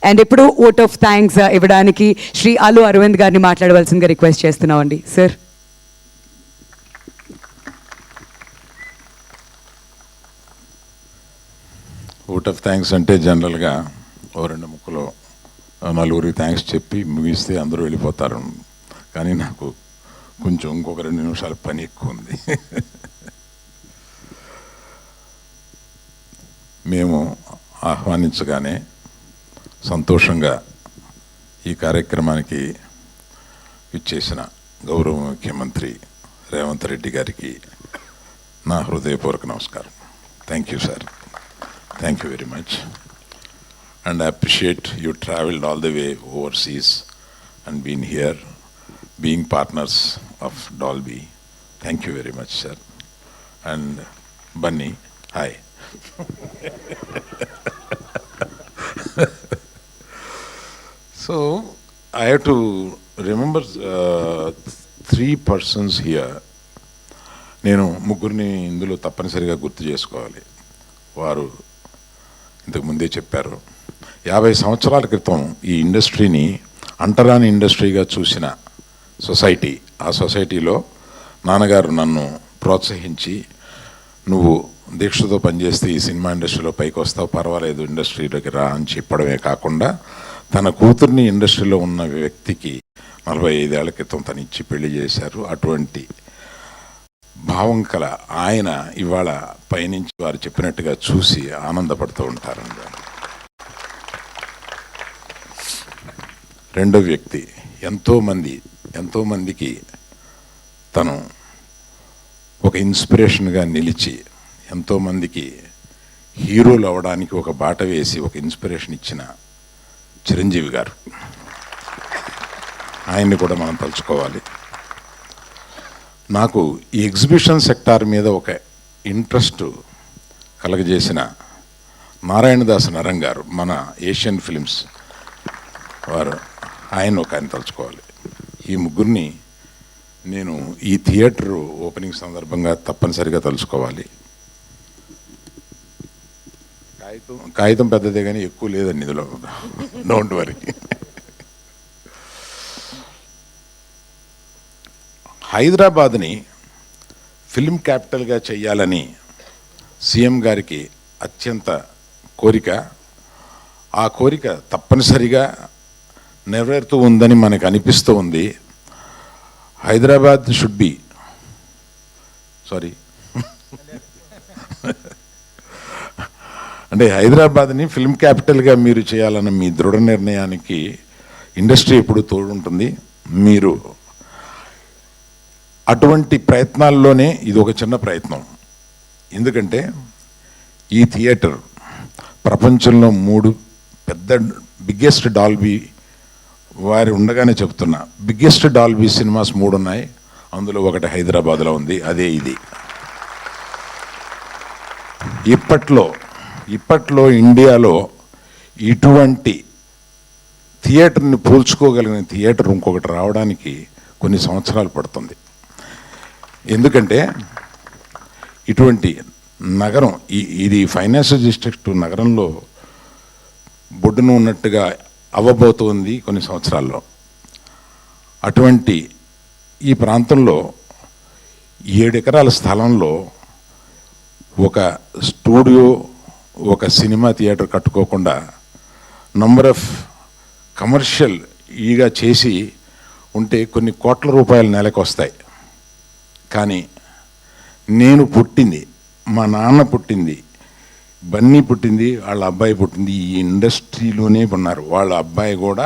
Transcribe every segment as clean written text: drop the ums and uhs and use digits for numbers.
And ఇప్పుడు vote of thanks ఇవ్వడానికి శ్రీ అల్లు అరవింద్ గారిని మాట్లాడవలసిందిగా రిక్వెస్ట్ చేస్తున్నామండి సార్. ఓట్ ఆఫ్ థ్యాంక్స్ అంటే జనరల్గా ఓ రెండు ముక్కలు నలుగురికి థ్యాంక్స్ చెప్పి ముగిస్తే అందరూ వెళ్ళిపోతారు. కానీ నాకు కొంచెం ఇంకొక 2 నిమిషాల పని ఎక్కువ ఉంది. మేము ఆహ్వానించగానే సంతోషంగా ఈ కార్యక్రమానికి ఇచ్చేసిన గౌరవ ముఖ్యమంత్రి రేవంత్ రెడ్డి గారికి నా హృదయపూర్వక నమస్కారం. Thank you sir. Thank you very much. And I appreciate you traveled all the way overseas and been here, being partners of Dolby. Thank you very much, sir. And Bunny, hi. So, I have to remember 3 persons here. నేను ముగ్గురిని ఇందులో తప్పనిసరిగా గుర్తు చేసుకోవాలి. వారు ఇంతకుముందే చెప్పారు, 50 సంవత్సరాల క్రితం ఈ ఇండస్ట్రీని అంటరాని ఇండస్ట్రీగా చూసిన సొసైటీ, ఆ సొసైటీలో నాన్నగారు నన్ను ప్రోత్సహించి, నువ్వు దీక్షతో పనిచేస్తే ఈ సినిమా ఇండస్ట్రీలో పైకి వస్తావు, పర్వాలేదు ఇండస్ట్రీలోకి రా అని చెప్పడమే కాకుండా తన కూతుర్ని ఇండస్ట్రీలో ఉన్న వ్యక్తికి 45 ఏళ్ల క్రితం తను ఇచ్చి పెళ్లి చేశారు. అటువంటి భావం కల ఆయన ఇవాళ పైనుంచి వారు చెప్పినట్టుగా చూసి ఆనందపడుతూ ఉంటారండి. రెండో వ్యక్తి ఎంతోమందికి తను ఒక ఇన్స్పిరేషన్గా నిలిచి ఎంతోమందికి హీరోలు అవ్వడానికి ఒక బాట వేసి ఒక ఇన్స్పిరేషన్ ఇచ్చిన చిరంజీవి గారు. ఆయన్ని కూడా మనం తలుచుకోవాలి. నాకు ఈ ఎగ్జిబిషన్ సెక్టార్ మీద ఒక ఇంట్రెస్ట్ కలగజేసిన నారాయణదాస్ నరం గారు, మన ఏషియన్ ఫిలిమ్స్ వారు, ఆయన తలుచుకోవాలి. ఈ ముగ్గురిని నేను ఈ థియేటర్ ఓపెనింగ్ సందర్భంగా తప్పనిసరిగా తలుచుకోవాలి. కాగితం పెద్దదే కానీ ఎక్కువ లేదండి ఇందులో, డోంట్ వరీ. హైదరాబాద్ని ఫిల్మ్ క్యాపిటల్గా చేయాలని సీఎం గారికి అత్యంత కోరిక. ఆ కోరిక తప్పనిసరిగా నెరవేరుతూ ఉందని మనకు అనిపిస్తూ ఉంది. హైదరాబాద్ షుడ్ బి అంటే హైదరాబాద్ని ఫిల్మ్ క్యాపిటల్గా మీరు చేయాలన్న మీ దృఢ నిర్ణయానికి ఇండస్ట్రీ ఎప్పుడు తోడుంటుంది. మీరు అటువంటి ప్రయత్నాల్లోనే ఇది ఒక చిన్న ప్రయత్నం. ఎందుకంటే ఈ థియేటర్ ప్రపంచంలో 3 పెద్ద బిగ్గెస్ట్ డాల్బీ వారి ఉండగానే చెప్తున్నా, బిగ్గెస్ట్ డాల్బీ సినిమాస్ 3 ఉన్నాయి. అందులో ఒకటి హైదరాబాద్లో ఉంది, అదే ఇది. ఇప్పట్లో ఇండియాలో ఇటువంటి థియేటర్ని పోల్చుకోగలిగిన థియేటర్ ఇంకొకటి రావడానికి కొన్ని సంవత్సరాలు పడుతుంది. ఎందుకంటే ఇటువంటి నగరం, ఇది ఫైనాన్షియల్ డిస్ట్రిక్ట్ నగరంలో బొడ్డును ఉన్నట్టుగా అవ్వబోతోంది కొన్ని సంవత్సరాల్లో. అటువంటి ఈ ప్రాంతంలో 7 ఎకరాల స్థలంలో ఒక స్టూడియో, ఒక సినిమా థియేటర్ కట్టుకోకుండా నంబర్ ఆఫ్ కమర్షియల్ ఈగా చేసి ఉంటే కొన్ని కోట్ల రూపాయలు నెలకు వస్తాయి. కానీ నేను పుట్టింది, మా నాన్న పుట్టింది, బన్నీ పుట్టింది, వాళ్ళ అబ్బాయి పుట్టింది ఈ ఇండస్ట్రీలోనే ఉన్నారు. వాళ్ళ అబ్బాయి కూడా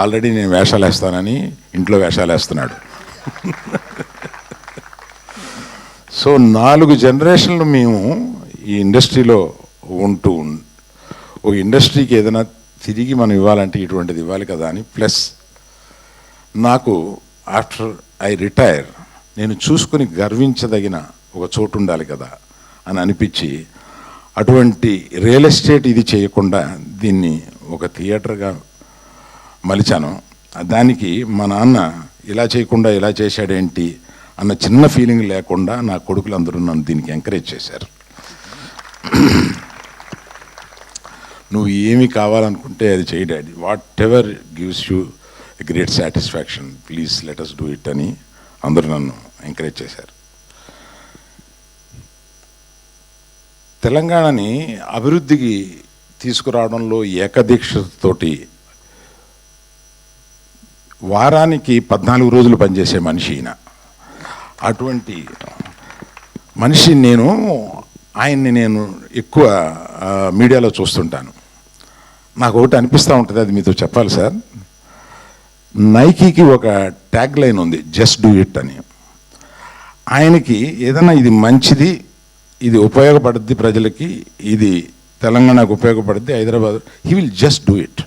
ఆల్రెడీ నేను వేషాలు వేస్తానని ఇంట్లో వేషాలు వేస్తున్నాడు. సో 4 జనరేషన్లు మేము ఈ ఇండస్ట్రీలో ఉంటూ ఓ ఇండస్ట్రీకి ఏదైనా తిరిగి మనం ఇవ్వాలంటే ఇటువంటిది ఇవ్వాలి కదా అని. ప్లస్ నాకు ఆఫ్టర్ ఐ రిటైర్ నేను చూసుకుని గర్వించదగిన ఒక చోటు ఉండాలి కదా అని అనిపించి, అటువంటి రియల్ ఎస్టేట్ ఇది చేయకుండా దీన్ని ఒక థియేటర్గా మలిచాను. దానికి మా నాన్న ఇలా చేయకుండా ఇలా చేశాడేంటి అన్న చిన్న ఫీలింగ్ లేకుండా నా కొడుకులు అందరూ నన్ను దీనికి ఎంకరేజ్ చేశారు. నువ్వు ఏమి కావాలనుకుంటే అది చేయి daddy, whatever gives you great satisfaction, please let us do it అని అందరూ నన్ను ఎంకరేజ్ చేశారు. తెలంగాణని అభివృద్ధికి తీసుకురావడంలో ఏకదీక్షతోటి వారానికి 14 రోజులు పనిచేసే మనిషి ఈయన. అటువంటి మనిషి ఆయన్ని నేను ఎక్కువ మీడియాలో చూస్తుంటాను. నాకు ఒకటి అనిపిస్తూ ఉంటుంది, అది మీతో చెప్పాలి సార్. నైకీకి ఒక ట్యాగ్ లైన్ ఉంది, జస్ట్ డూ ఇట్ అని. ఆయనకి ఏదైనా ఇది మంచిది, ఇది ఉపయోగపడుద్ది ప్రజలకి, ఇది తెలంగాణకు ఉపయోగపడుద్ది, Hyderabad, he will just do it.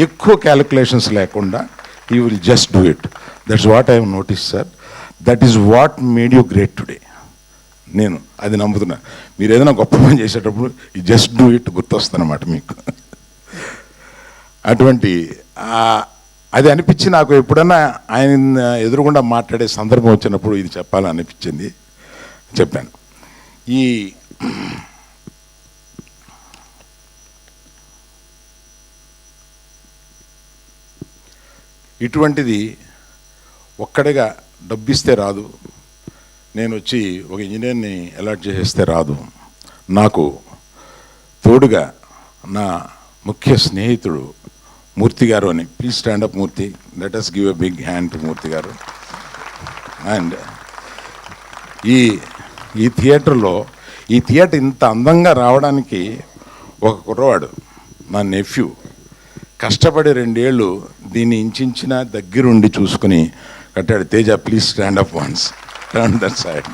ఎక్కువ క్యాలిక్యులేషన్స్ లేకుండా he will just do it. That's what I have notice sir. That is what made you great today. నేను అది నమ్ముతున్నా. మీరు ఏదైనా గొప్ప పని చేసేటప్పుడు ఈ జస్ట్ డూ ఇట్ గుర్తొస్తుందన్నమాట మీకు. అటువంటి అది అనిపించి నాకు ఎప్పుడన్నా ఆయన ఎదురుగుండా మాట్లాడే సందర్భం వచ్చినప్పుడు ఇది చెప్పాలని అనిపించింది, చెప్పాను. ఇటువంటిది ఒక్కడిగా డబ్బిస్తే రాదు, నేను వచ్చి ఒక ఇంజనీర్ని అలాట్ చేసేస్తే రాదు. నాకు తోడుగా నా ముఖ్య స్నేహితుడు మూర్తి గారు అని. Please stand up Murthy, let us give a big hand to Murthy garu. And ఈ థియేటర్లో, ఈ థియేటర్ ఇంత అందంగా రావడానికి ఒక కుర్రవాడు, నా నెఫ్యూ, కష్టపడి 2 ఏళ్ళు దీన్ని ఇంచిన దగ్గరుండి చూసుకుని కట్టాడు. Teja, please stand up once, turn that side.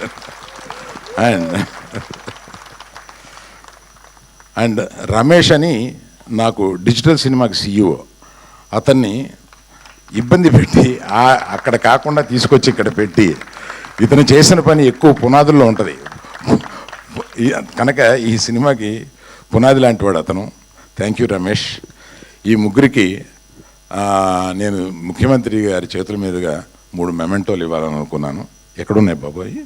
And Ramesh అని నాకు డిజిటల్ సినిమాకి CEO, అతన్ని ఇబ్బంది పెట్టి అక్కడ కాకుండా తీసుకొచ్చి ఇక్కడ పెట్టి, ఇతను చేసిన పని ఎక్కువ పునాదుల్లో ఉంటుంది కనుక ఈ సినిమాకి పునాది లాంటి వాడు అతను. Thank you Ramesh. ఈ ముగ్గురికి నేను ముఖ్యమంత్రి గారి చేతుల మీదుగా 3 మెమెంటోలు ఇవ్వాలని అనుకున్నాను. ఎక్కడున్నాయి బాబోయ్?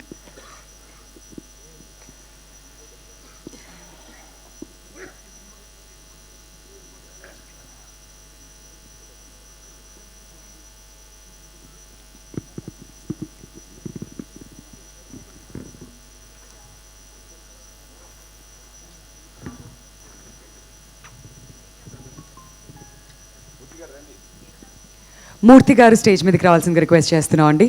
మూర్తి గారు స్టేజ్ మీదకి రావాల్సిందిగా రిక్వెస్ట్ చేస్తున్నాం అండి.